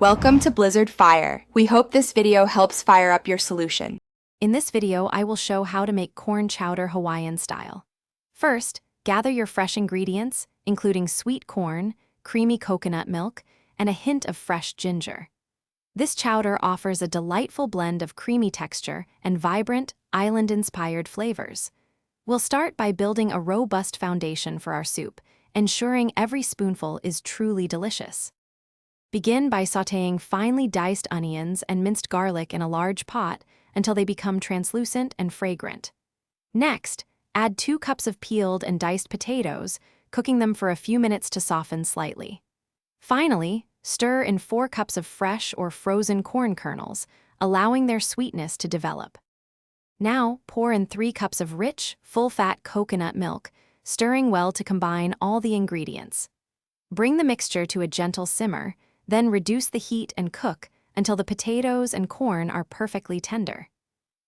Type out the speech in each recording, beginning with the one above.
Welcome to Blizzard Fire. We hope this video helps fire up your solution. In this video, I will show how to make corn chowder Hawaiian style. First, gather your fresh ingredients, including sweet corn, creamy coconut milk, and a hint of fresh ginger. This chowder offers a delightful blend of creamy texture and vibrant, island-inspired flavors. We'll start by building a robust foundation for our soup, ensuring every spoonful is truly delicious. Begin by sautéing finely diced onions and minced garlic in a large pot until they become translucent and fragrant. Next, add 2 cups of peeled and diced potatoes, cooking them for a few minutes to soften slightly. Finally, stir in 4 cups of fresh or frozen corn kernels, allowing their sweetness to develop. Now, pour in 3 cups of rich, full-fat coconut milk, stirring well to combine all the ingredients. Bring the mixture to a gentle simmer, then reduce the heat and cook until the potatoes and corn are perfectly tender.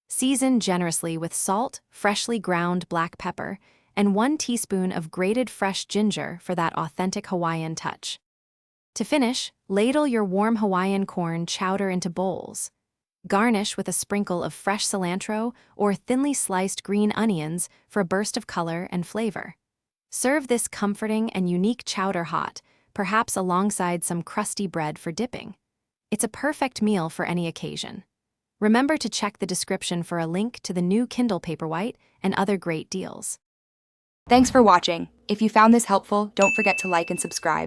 Season generously with salt, freshly ground black pepper, and 1 teaspoon of grated fresh ginger for that authentic Hawaiian touch. To finish, ladle your warm Hawaiian corn chowder into bowls. Garnish with a sprinkle of fresh cilantro or thinly sliced green onions for a burst of color and flavor. Serve this comforting and unique chowder hot, perhaps alongside some crusty bread for dipping. It's a perfect meal for any occasion. Remember to check the description for a link to the new Kindle Paperwhite and other great deals. Thanks for watching. If you found this helpful, don't forget to like and subscribe.